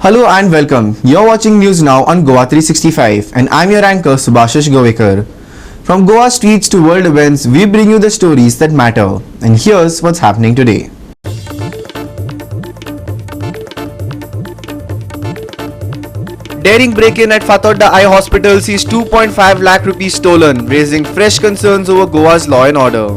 Hello and welcome. You're watching News Now on Goa365 and I'm your anchor Subhashish Govekar. From Goa streets to world events, we bring you the stories that matter. And here's what's happening today. Daring break-in at Fatorda Eye Hospital sees 2.5 lakh rupees stolen, raising fresh concerns over Goa's law and order.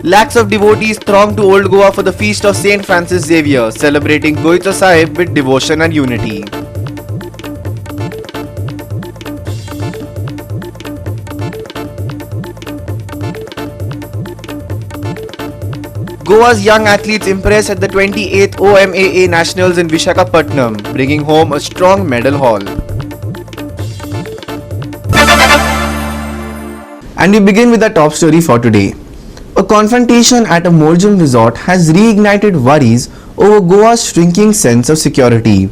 Lakhs of devotees throng to Old Goa for the feast of Saint Francis Xavier, celebrating Goa365 with devotion and unity. Goa's young athletes impress at the 28th OMAA Nationals in Visakhapatnam, bringing home a strong medal haul. And we begin with the top story for today. A confrontation at a Morjim resort has reignited worries over Goa's shrinking sense of security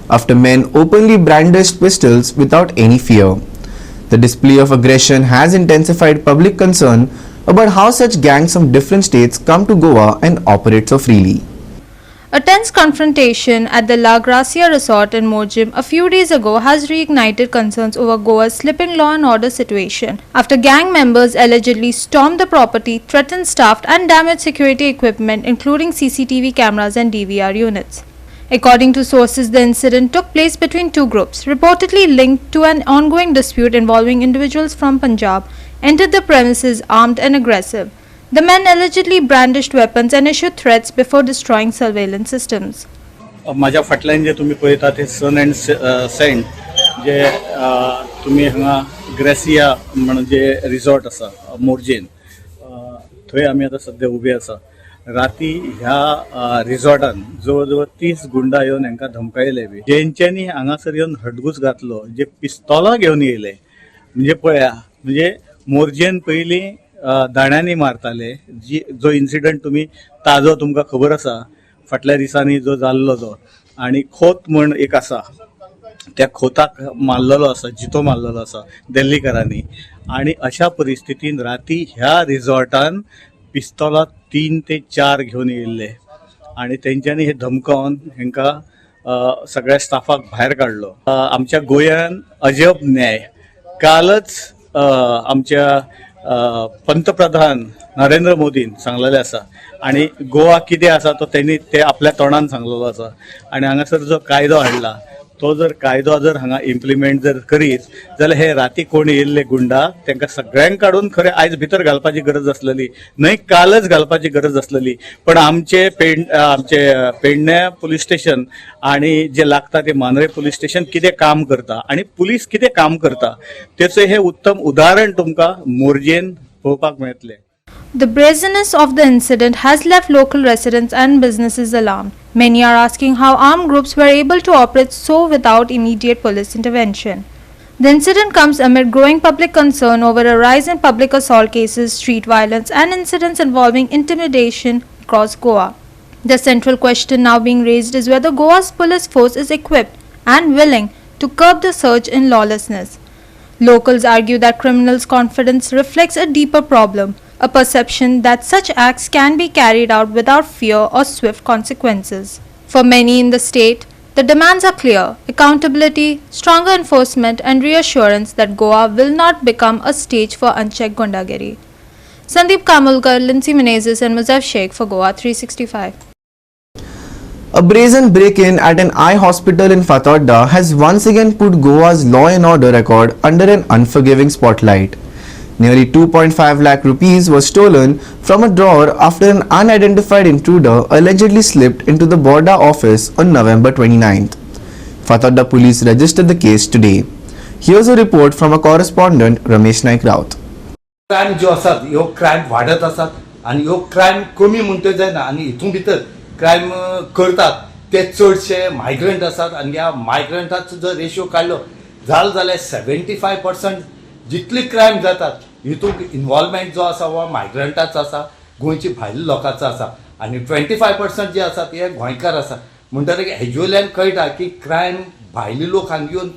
after men openly brandished pistols without any fear. The display of aggression has intensified public concern about how such gangs from different states come to Goa and operate so freely. A tense confrontation at the La Gracia resort in Morjim a few days ago has reignited concerns over Goa's slipping law and order situation after gang members allegedly stormed the property, threatened staff and damaged security equipment including CCTV cameras and DVR units. According to sources, the incident took place between two groups, reportedly linked to an ongoing dispute involving individuals from Punjab, entered the premises armed and aggressive. The men allegedly brandished weapons and issued threats before destroying surveillance systems. माझ्या फाटल्यान जे तुम्ही पळयता ते सन and Saint जे तुम्ही हांगा gratia म्हणून जे resort आसा मोर्जेन थंय आमी आतां सध्या उबे आसा. राती ह्या रिसॉर्टान जवळ जवळ 30 गुंडा येवन हांकां धमकायले बी, जेंच्यांनी हांगासर येवन हडगूस घातलो, जे पिस्तॉलां घेवन येयले. म्हणजे पळया, म्हणजे मोर्जेन पयली दाण्यांनी मारताले, जो इन्सिडंट तुम्ही ताजो तुमकां खबर आसा फाटल्या दिसांनी जो जाल्लो तो, आणि खोत म्हण एक आसा त्या खोताक मारलेलो आसा, जितो मारलेलो आसा दिल्लीकरांनी. आणि अशा परिस्थितीन राती ह्या रिसॉर्टान पिस्तॉलां 3 ते 4 घेवन येयल्ले आणि तेंच्यांनी हे धमकावन हांकां सगळ्या स्टाफाक भायर काडलो. आमच्या गोंयान अजब न्याय. कालच आमच्या पंतप्रधान नरेंद्र मोदीन सांगलेले आसा आणि गोवा कितें आसा तो त्यांनी ते आपल्या तोंडान सांगलेलो आसा. आणि हांगासर जो कायदो हाडला तो जर कायदो जर हांगा इम्प्लिमेंट जर करीत जाल्यार हे राती कोण येयल्ले गुंडा तांकां सगळ्यांक काडून खरें आयज भितर घालपाची गरज आसलेली, न्हय कालच घालपाची गरज आसलेली. पण आमचे पेडण्या पुलीस स्टेशन आणि जे लागता ते मांद्रे पुलीस स्टेशन कितें काम करता आणि पुलीस कितें काम करता तेचें हे उत्तम उदाहरण तुमकां मोर्जेन पळोवपाक मेळटलें. The brazenness of the incident has left local residents and businesses alarmed. Many are asking how armed groups were able to operate so without immediate police intervention. The incident comes amid growing public concern over a rise in public assault cases, street violence, and incidents involving intimidation across Goa. The central question now being raised is whether Goa's police force is equipped and willing to curb the surge in lawlessness. Locals argue that criminals' confidence reflects a deeper problem, a perception that such acts can be carried out without fear or swift consequences. For many in the state, the demands are clear: accountability, stronger enforcement, and reassurance that Goa will not become a stage for unchecked gundagiri. Sandeep Kamulkar, Lindsay Menezes, and Muzaf Sheikh for Goa365. A brazen break-in at an eye hospital in Fatorda has once again put Goa's law and order record under an unforgiving spotlight. Nearly 2.5 lakh rupees was stolen from a drawer after an unidentified intruder allegedly slipped into the Borda office on November 29th. Fatorda police registered the case today. Here's a report from a correspondent, Ramesh Naik Raut. Crime जो आसात ह्यो crime वाडत आसात आनी ह्यो crime कमी म्हणटो जायना आनी हितून भितर क्रायम करतात ते चडशे मायग्रंट आसात आनी ह्या मायग्रंटाचो जर रेशियो काडलो जाल्यार 75% जितली क्रायम जातात हितून इन्वॉल्वमेंट जो आसा हो मायग्रंटाचो आसा, गोंयची भायल्या लोकांचो आसा आनी 25% जे आसात हे गोंयकार आसा. म्हणटकीर हेज्युअल्यान कळटा की क्रायम भायले लोक हांगा येवन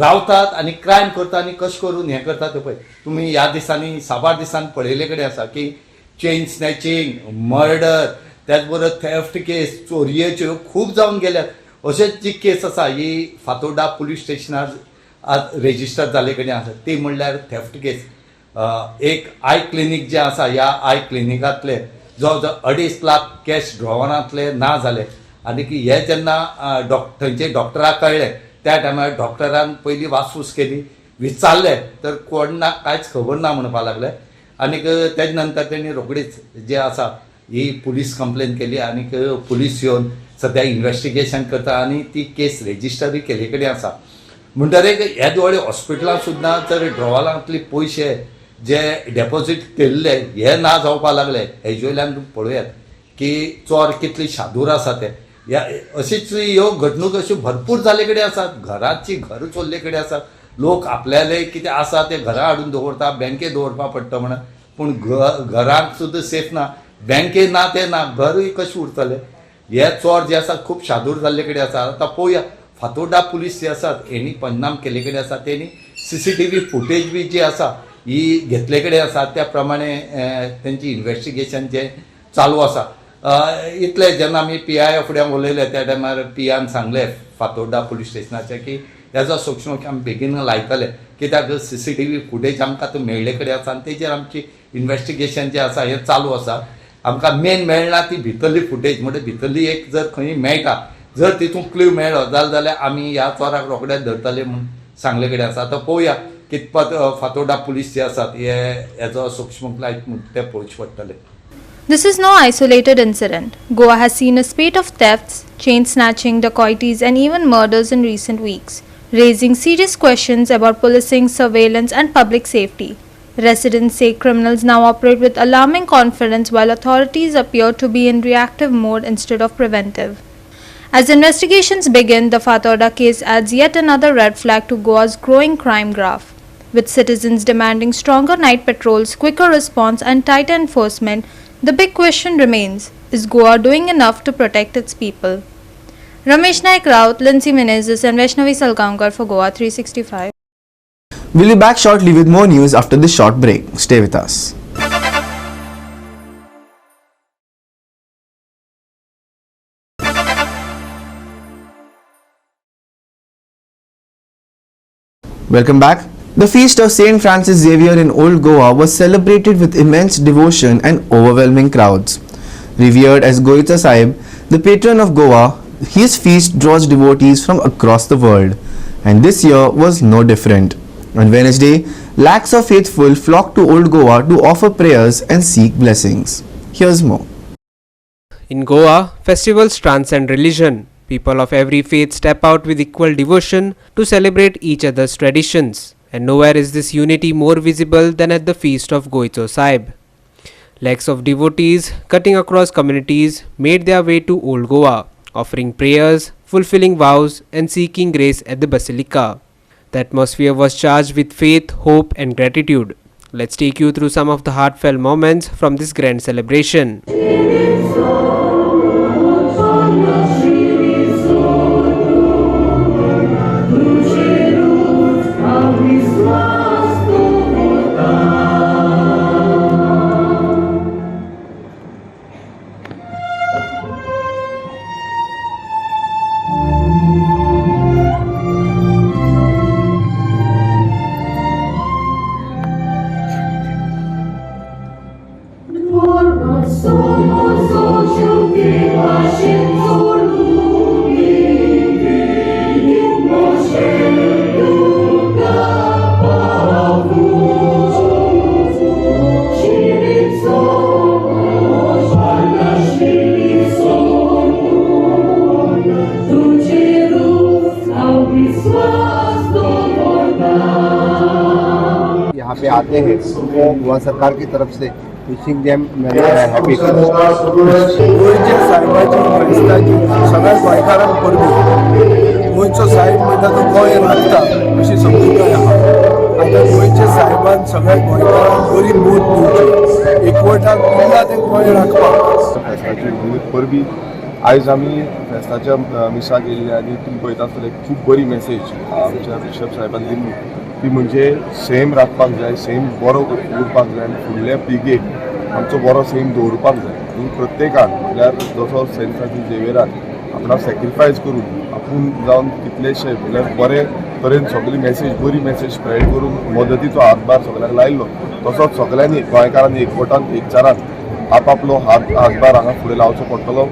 रावतात आणि क्रायम करतात आणि कशें करून हें करतात पळय. तुम्ही ह्या दिसांनी साबार दिसान पळयले कडेन आसा की चेन स्नॅचिंग, मर्डर, त्याच बरोबर थेफ्ट केस, चोरयेच्यो खूब जावन गेल्यात. अशेच जी केस आसा ही फातोर्डा पुलीस स्टेशनार आज रेजिस्टर जाले कडेन आसा ती म्हणल्यार थेफ्ट केस. एक आय क्लिनीक जे आसा ह्या आय क्लिनिकांतले जवळ जवळ 2.5 लाख कॅश ड्रॉवरांतले ना जाले. आनी हे जेन्ना थंयचे डॉक्टराक कळ्ळें त्या टायमार डॉक्टरान पयलीं वासपूस केली, विचारले तर कोण ना कांयच खबर ना म्हणपा लागले. आनीक तेजे नंतर तेणी रोखडीच जे आसा ही पुलीस कंप्लेन केली आनीक पुलीस येवन सद्या इन्व्हेस्टिगेशन करता आनी ती केस रेजिस्टरूय केले कडेन आसा. म्हणटरेक हे दोळे हॉस्पिटलांत सुद्दां जर ड्रॉवरांतले पयशे जे डेपॉझीट केल्ले हे ना जावपा लागले. हेजे वयल्यान पळयात की चोर कितले शादूर आसा ते. ह्या अशीच ह्यो घडणूक अश्यो भरपूर जाले कडेन आसात. घराची घर चोरले कडेन आसात. लोक आपल्याले कितें आसा ते घरा हाडून दवरता, बँके दवरपा पडटा म्हणून, पूण घरांत सुद्दां सेफ ना, बँके ना ते ना, घरूय कशें उरतले. हे चोर जे आसा खूब शादूर जाल्ले कडेन आसा. आतां पळोवया फातोर्डा पुलीस जे आसात हेणी पंचनाम केले कडेन आसा तेणी CCTV फुटेज बी जी आसा ही घेतले कडेन आसा. त्या प्रमाणे तेंची इन्व्हेस्टिगेशन जे चालू आसा. इतले जेन्ना आमी PI फुड्यान उलयले त्या टायमार PIन सांगले फातोर्डा पुलीस स्टेशनाचे की हेजो सूक्ष्म आमी बेगीन लायतले कित्याक CCTV फुटेज आमकां आतां मेळ्ळे कडेन आसा आनी तेजेर आमची इन्व्हेस्टिगेशन जे आसा हें चालू आसा. आमकां मेन मेळना ती भितरली फुटेज म्हणजे भितरली एक जर खंय मेळटा जर तितून क्ल्यू मेळ्ळो जाल्यार आमी ह्या चोराक रोखडेच धरतले म्हणून सांगले कडेन आसा. आतां पळोवया कितपत फातोर्डा पुलीस जे आसात हेजो सूक्ष्म लायत ते पळोवचे पडटले. This is no isolated incident. Goa has seen a spate of thefts, chain snatching, dacoities, and even murders in recent weeks, raising serious questions about policing, surveillance, and public safety. Residents say criminals now operate with alarming confidence while authorities appear to be in reactive mode instead of preventive. As investigations begin, the Fatorda case adds yet another red flag to Goa's growing crime graph. With citizens demanding stronger night patrols, quicker response, and tighter enforcement, the big question remains, is Goa doing enough to protect its people? Ramesh Naik Raut, Lindsay Menezes and Vaishnavi Salgaonkar for Goa365. We'll be back shortly with more news after this short break. Stay with us. Welcome back. The feast of Saint Francis Xavier in Old Goa was celebrated with immense devotion and overwhelming crowds. Revered as Goan, the patron of Goa, his feast draws devotees from across the world, and this year was no different. On Wednesday, lakhs of faithful flocked to Old Goa to offer prayers and seek blessings. Here's more. In Goa, festivals transcend religion. People of every faith step out with equal devotion to celebrate each other's traditions. And nowhere is this unity more visible than at the feast of Goan. Lakhs of devotees cutting across communities made their way to Old Goa, offering prayers, fulfilling vows and seeking grace at the Basilica. The atmosphere was charged with faith, hope and gratitude. Let's take you through some of the heartfelt moments from this grand celebration. यहाँ पे आते हैं वो गोवा सरकार की तरफ से wishing them happy गोंयच्या साहेबाची फेस्ताची सगळ्या गोंयकारांक परबी गोंयचो साहेब म्हणटा तो गोंय राखता अशी समजुताय आहा. आतां गोंयच्या साहेबान सगळ्या गोंयकारांक बरी मूद दिवची, एकवटान उरला ते गोंय राखपाक. फेस्ताची विविध परबी आयज आमी फेस्ताच्या मिसाक गेल्ले आनी तुमी पळयता आसतले खूब बरी मेसेज आमच्या बिशप साहेबान दिली ती म्हणजे सेम राखपाक जाय, सेम बरो उरपाक जाय आनी फुडल्या पिळगेक आमचो बरो सैम दवरपाक जाय आनी प्रत्येकान म्हळ्यार जसो सेंट फ्रांसीस झेवियरान आपणाक सॅक्रिफायस करून आपूण जावन कितलेशे म्हळ्यार बरे तरेन सगळी मेसेज बरी मेसेज स्प्रेड करून मदतीचो हातभार सगळ्यांक लायिल्लो तसोच सगळ्यांनी गोंयकारांनी एकवटान एकचारान आपआपलो हातभार हांगा फुडें लावचो पडटलो.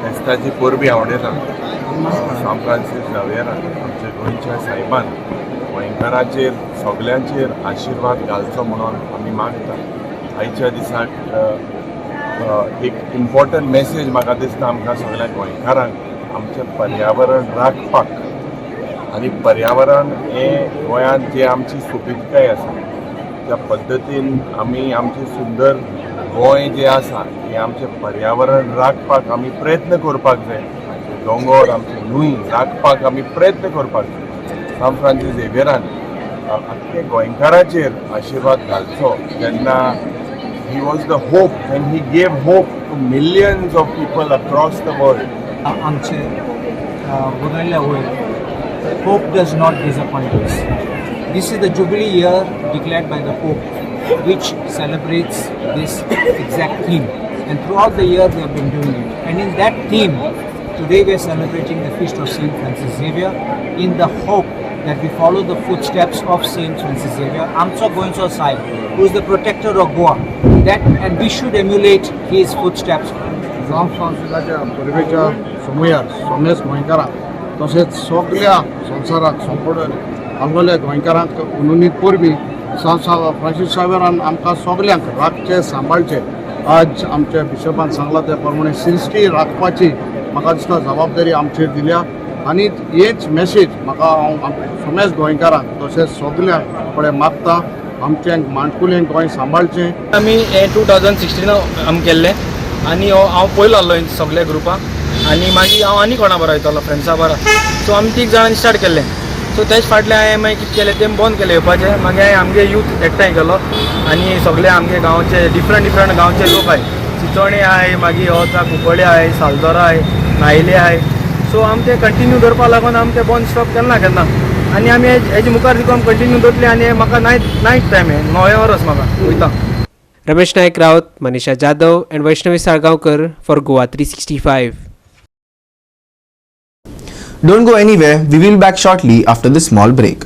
फेस्ताची परबी आवडटा सांत फ्रांसीस झेवियरान आमच्या गोंयच्या साहेबान गोंयकारांचेर सगळ्यांचेर आशिर्वाद घालचो म्हणून आमी मागता. आयच्या दिसाक एक इम्पॉर्टंट मेसेज म्हाका दिसता आमकां सगळ्या गोंयकारांक आमचें पर्यावरण राखपाक आनी पर्यावरण हें गोंयांत जे आमची सोबीतकाय आसा त्या पद्दतीन आमी आमचें सुंदर गोंय जें आसा हें आमचें पर्यावरण राखपाक आमी प्रयत्न करपाक जाय. आमचे दोंगर आमचे न्हंय राखपाक आमी प्रयत्न करपाक जाय. सांत फ्रांसीस झेवियरान आख्खे गोंयकारांचेर आशिर्वाद घालचो जेन्ना he was the hope and he gave hope to millions of people across the world. आमचे उरलेल्या वयर hope does not disappoint us. This is the Jubilee year declared by the Pope, which celebrates this exact theme. And throughout the year we have been doing it. And in that theme, today we are celebrating the feast of Saint Francis Xavier in the hope that we follow the footsteps of Saint Francis Xavier, Amcho Goincho Sahib, who is the protector of Goa. And we should emulate his footsteps. सांत फ्रांसिसाच्या परबेच्या समयार सगळेच गोंयकारांक तशेंच सगळ्या संवसाराक संपूर्ण हांगोल्या गोंयकारांक उनुनीत परबी सांत फ्रांसीस झेवियरान आमकां सगळ्यांक राखचे सांबाळचे. आज आमच्या बिशपान सांगला त्या प्रमाणे सृश्टी राखपाची म्हाका दिसता जबाबदारी आमचेर दिल्या आनी हेच मेसेज म्हाका हांव सगळ्याच गोंयकारांक तशेंच सगळ्यांक कडेन मागता. आमचें माणकुलें गोंय सांबाळचें. आमी हे 2016 आमी केल्लें आनी हांव पयलो आहलो सगळे ग्रुपाक आनी मागीर हांव आनी कोणा बरो येतालो फ्रेंड्सा बरो. सो आमी 3 जाणांनी स्टार्ट केल्लें. सो तेच फाटल्यान हांवें मागीर कितें केलें तें बंद केलें येवपाचें. मागीर हांवें आमगे यूथ एकठांय केलो आनी सगळे आमगे गांवचे डिफरंट गांवचे लोक आहाय. चिचोणे आहाय, मागीर हो कुंकळे आहाय, सालदोरा आहाय, नायले आहाय. सो आमी ते कंटिन्यू दवरपा लागून आमी ते बंद स्टॉप केन्ना आनी आमी हेजे मुखार देखून कंटिन्यू दवरले आनी म्हाका नायट टायम हे 9 वरस म्हाका वयता. Ramesh Naik Raut, Manisha Jadhav and Vaishnavi Salgaonkar for Goa 365. Don't go anywhere, we will be back shortly after this small break.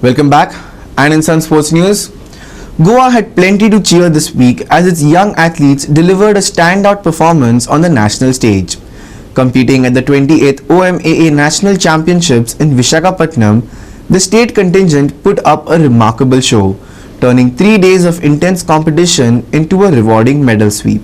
Welcome back, and in Sun Sports News, Goa had plenty to cheer this week as its young athletes delivered a standout performance on the national stage. Competing at the 28th OMAA National Championships in Visakhapatnam, the state contingent put up a remarkable show, turning 3 days of intense competition into a rewarding medal sweep.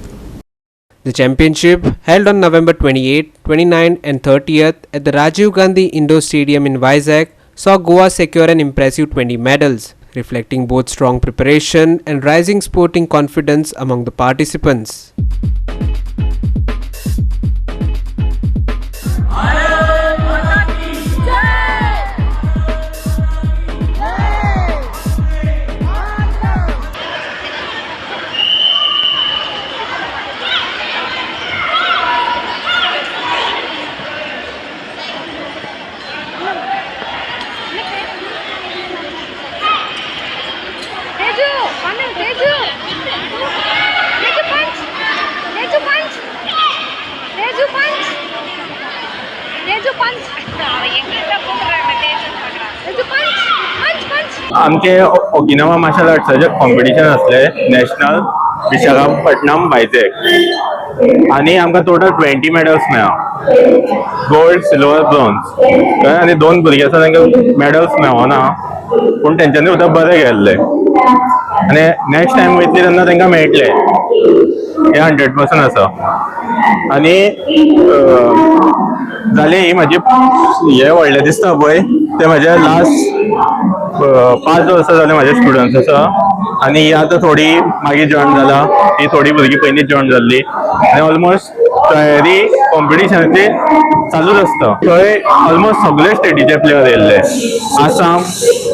The championship, held on November 28, 29 and 30th at the Rajiv Gandhi Indoor Stadium in Vizag, saw Goa secure an impressive 20 medals, reflecting both strong preparation and rising sporting confidence among the participants. आमचे Okinawa martial आर्ट्साचे competition असले national Visakhapatnam वायझॅग आनी आमकां total 20 medals मेळ्ळा. Gold, silver, bronze आनी 2 भुरगे आसा तांकां medals मेळोना पूण तेंच्यांनी सुद्दां बरें केल्ले आनी नेक्स्ट टायम वयतली तेन्ना तांकां मेळटले हे 100% आसा. आनी जालें ही म्हाजी हे व्हडलें दिसता पळय ते म्हाजे लास्ट 5 वर्सां जाले म्हाजे स्टुडंट्स आसा आनी ही आतां थोडी मागीर जॉइन जाला. ही थोडी भुरगीं पयलींच जॉइन जाल्ली आनी ऑलमोस्ट तयारी कॉम्पिटिशनाची चालूच आसता. थंय ऑलमोस्ट सगळे स्टेटीचे प्लेयर येयल्ले, आसाम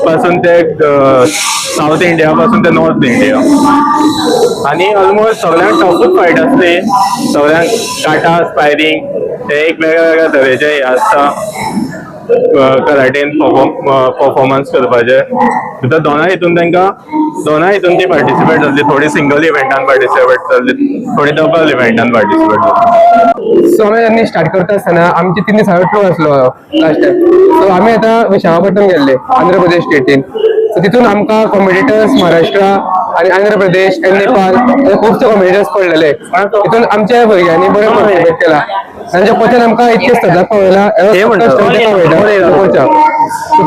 पासून ते साऊथ इंडिया पासून ते नॉर्थ इंडिया, आणि ऑलमोस्ट सगळ्यांक टफूच फायट आसली. सगळ्यांक काटा स्पायरिंग ते एक वेगळ्या तरेचे आसता कराटेन परफॉर्मन्स करपाचे. तर दोनाय हितून ती पार्टिसिपेट जाल्ली, थोडी सिंगल इव्हेंटान पार्टिसिपेट जाल्ली, थोडी डबल इव्हेंटान पार्टिसिपेट जाल्ली. सो आमी जेन्ना स्टार्ट करता आसतना आमची 3 दिसाचो टूर आसलो लास्ट टायम. सो आमी आतां विशाखापट्टणम गेल्ले आंध्र प्रदेश स्टेटीन. सो तितून आमकां कॉम्पिटिटर्स महाराष्ट्रा आणि आंध्र प्रदेश आणि नेपाळ खुबशे कॉम्पिटिटर्स पडलेले. तितून आमच्या भुरग्यांनी बरें पार्टिसिपेट केला. तांच्या कोचान आमकां इतके स्पर्धाक पावयला,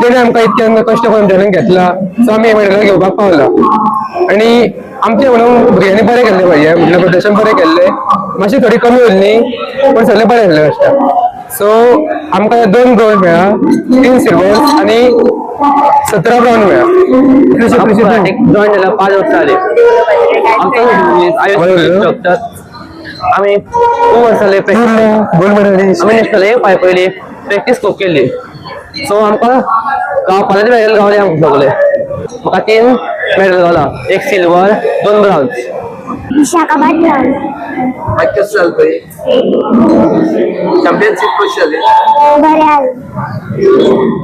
तेणे आमकां इतके कश्ट करून ट्रेनिंग घेतला. सो आमी हे मेडल घेवपाक पावला. आणि आमचे म्हणून भुरग्यांनी बरें केल्ले पाहिजे, म्हटल्यार प्रदर्शन बरें केल्लें. मातशी थोडी कमी उरली पण सगळे बरें केल्ले कश्ट. सो आमकां 2 ब्रॉन्झ मेळ्ळा, 3 सिल्वर्स आणि 17 ब्रॉन्झ मेळ्ळा. जॉईन झाला 5 वर्ष जाली. आम्ही 2 वर्स जाले आम्ही नॅशनल पयली प्रॅक्टीस खूप केली. सो आमकां कॉलेज मेडल गावले आमकां सगळे. म्हाका 3 मेडल गावला, 1 सिल्वर 2 ब्रॉन्झ. विशाखापट्टणम. कसं झालं ताई? चॅम्पियनशिप कशी झाली? बरे आले.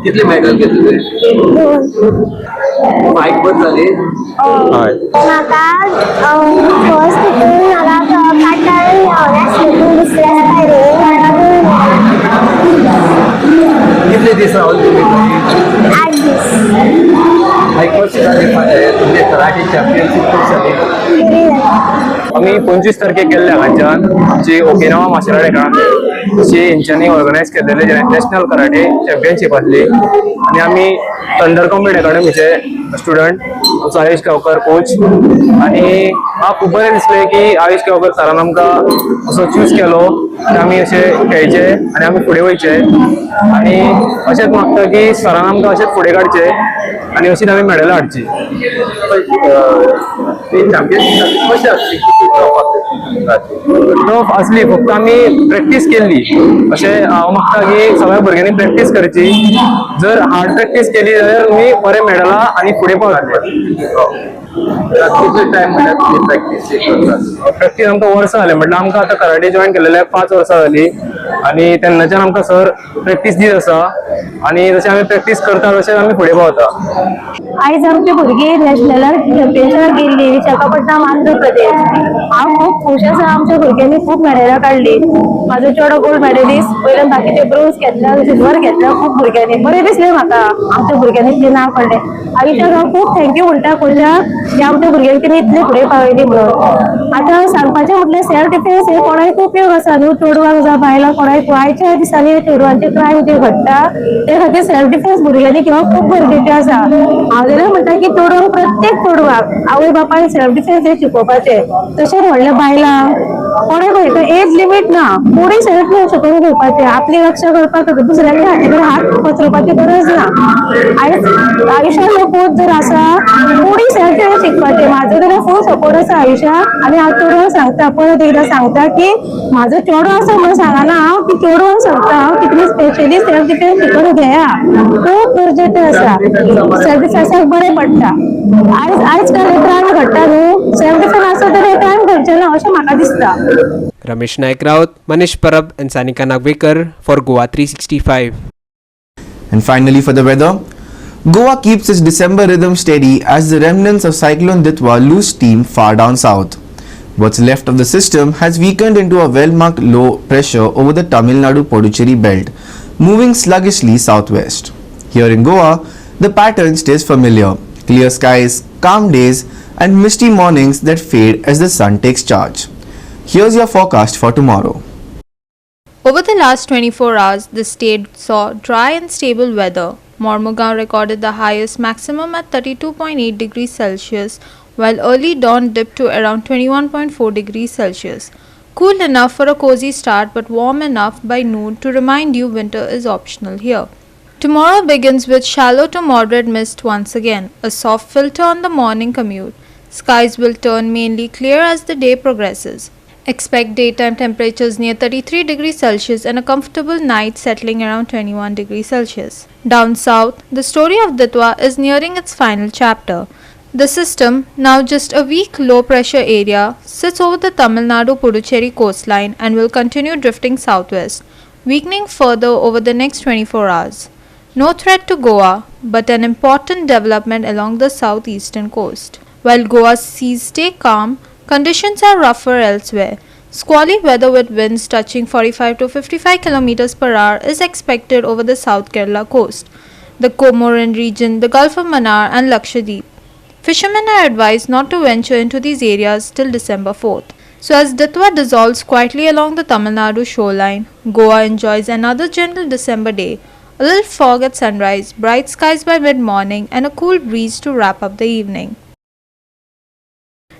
कितले मेडल घेतले? 2. फाईट पण झाली? म्हाका फर्स्ट तितून मला काटाळून मेळ्ळें, दुसऱ्या स्पायरिंग कितले दीस रावले तुम्ही? 8 दीस. कशी झाली तुमचे कराटे चॅम्पियनशिप कशी झाली? आम्ही 25 तारखेक गेल्ले हांगाच्यान जी ओकिनावा मार्शल आर्ट अकॅडमी जी हेंच्यांनी ऑर्गनायज केलेले नॅशनल कराटे चॅम्पियनशीप आसली. आणि आम्ही थंडर कॉम्बॅट अकॅडमीचे स्टुडंट, आमचो आयुष गांवकर कोच. आणि म्हाका खूब बरें दिसलें की आयुष गांवकर सरान आमकां असो चूज केलो की आमी अशे खेळचे आनी आमी फुडें वयचे. आणि अशेंच मागता की सरान आमकां अशेंच फुडें काडचे आणि अशीच आमी मेडलां हाडची. चॅम्पियनशिप कशी असली? टफ असली, फक्त आमी प्रॅक्टीस केल्ली. अशें हांव मागता की सगळ्या भुरग्यांनी प्रॅक्टीस करची. जर हार्ड प्रॅक्टीस केली जाल्यार तुमी बरे मेडलां आनी फुडें पावतले. कितले टायम म्हणल्यार प्रॅक्टीस आमकां वर्सां जालें, म्हटल्यार आमकां आतां कराटे जॉईन केलेले 5 वर्सां जालीं. आणि तेन्नाच्यान आमकां सर प्रॅक्टीस दीत आसा. आणि जशें आमी प्रॅक्टीस करता तशें आमी फुडें पावता. आयज आमची भुरगीं नॅशनल चॅम्पियनशिपाक गेल्ली विशाखापट्टणम आंध्र प्रदेश. हांव खूब खुश आसा, आमच्या भुरग्यांनी खूब मेडलां काडली. म्हाजो चेडो गोल्ड मेडलिस्ट, वयल्यान बाकीचे ब्रोन्झ घेतला, सिल्वर घेतला. खूब भुरग्यांनी बरें दिसलें म्हाका, आमच्या भुरग्यांनी इतलें नांव काडलें. आयुश्याक हांव खूब थँक्यू म्हणटा कोचाक की आमच्या भुरग्यांक तिणें इतले फुडें पावयली म्हणून. आतां सांगपाचें म्हटल्यार सेल्फ डिफेन्स हे कोणाक उपयोग आसा न्हू, चेडवांक जावं बायलांक कोणाक. आयच्या दिसांनी चेडवांचे क्रायम जे घडटा ते खातीर सेल्फ डिफेन्स भुरग्यांनी घेवप खूब गरजेचें आसा. हांव जाल्यार म्हणटा की चेडवांक, प्रत्येक चेडवाक आवय बापायन सेल्फ डिफेन्स हे शिकोवपाचें. तशेंच म्हणल्यार बायलांक कोणाक खंयचो एज लिमीट ना, कोणी सेल्फ डिफेन्स शिकोवन घेवपाचें. आपली रक्षा करपाक दुसऱ्याच्या हाती कडेन हात पसरोवपाची गरज ना. आयज आयुश्यान लोक जर आसा कोणी सेल्फ डिफेन्स शिकपाचें. म्हाजो जाल्यार फूल सपोर्ट आसा आयुश्याक. आनी हांव चेडवाक सांगता, परत एकदां सांगता की म्हाजो चेडो आसा म्हणून सांगना हांव, की चेडवाक सांगता हांव की तुमी स्पेशली सेल्फ डिफेन्स शिकून घेया. खूब गरजेचें आसा, सेल्फ डिफेन्साक बरें पडटा. आयज काल क्रायम घडटा न्हू, सेल्फ डिफेन्स आसा तर हे क्रायम घडचें ना अशें म्हाका दिसता. Ramesh Naik Raut, Manish Parab and Sanika Nagvekar for Goa365. And finally for the weather, Goa keeps its December rhythm steady as the remnants of Cyclone Ditwa lose steam far down south. What's left of the system has weakened into a well-marked low pressure over the Tamil Nadu-Puducherry belt, moving sluggishly southwest. Here in Goa, the pattern stays familiar: clear skies, calm days, and misty mornings that fade as the sun takes charge. Here's your forecast for tomorrow. Over the last 24 hours, the state saw dry and stable weather. Mormugao recorded the highest maximum at 32.8 degrees Celsius, while early dawn dipped to around 21.4 degrees Celsius. Cool enough for a cozy start, but warm enough by noon to remind you winter is optional here. Tomorrow begins with shallow to moderate mist once again, a soft filter on the morning commute. Skies will turn mainly clear as the day progresses. Expect daytime temperatures near 33 degrees Celsius and a comfortable night settling around 21 degrees Celsius. Down south, the story of Ditwa is nearing its final chapter. The system, now just a weak low-pressure area, sits over the Tamil Nadu-Puducherry coastline and will continue drifting southwest, weakening further over the next 24 hours. No threat to Goa, but an important development along the southeastern coast. While Goa's seas stay calm, conditions are rougher elsewhere. Squally weather with winds touching 45 to 55 km per hour is expected over the South Kerala coast, the Comorin region, the Gulf of Mannar and Lakshadweep. Fishermen are advised not to venture into these areas till December 4th. So as Ditwa dissolves quietly along the Tamil Nadu shoreline, Goa enjoys another gentle December day, a little fog at sunrise, bright skies by mid-morning and a cool breeze to wrap up the evening.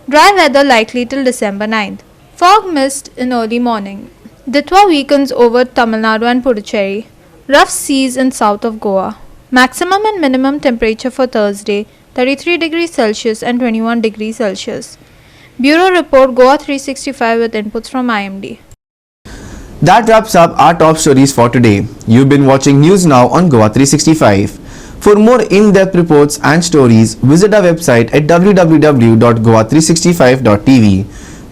Dry weather likely till December 9th. Fog mist in early morning. Ditwa weakens over Tamil Nadu and Puducherry. Rough seas in south of Goa. Maximum and minimum temperature for Thursday 33 degrees Celsius and 21 degrees Celsius. Bureau report Goa365 with inputs from IMD. That wraps up our top stories for today. You've been watching News Now on Goa365. For more in-depth reports and stories, visit our website at www.goa365.tv.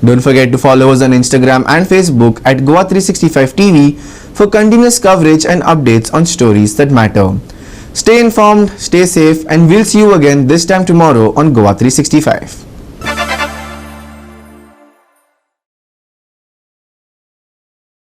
Don't forget to follow us on Instagram and Facebook at Goa365TV for continuous coverage and updates on stories that matter. Stay informed, stay safe, and we'll see you again this time tomorrow on Goa365.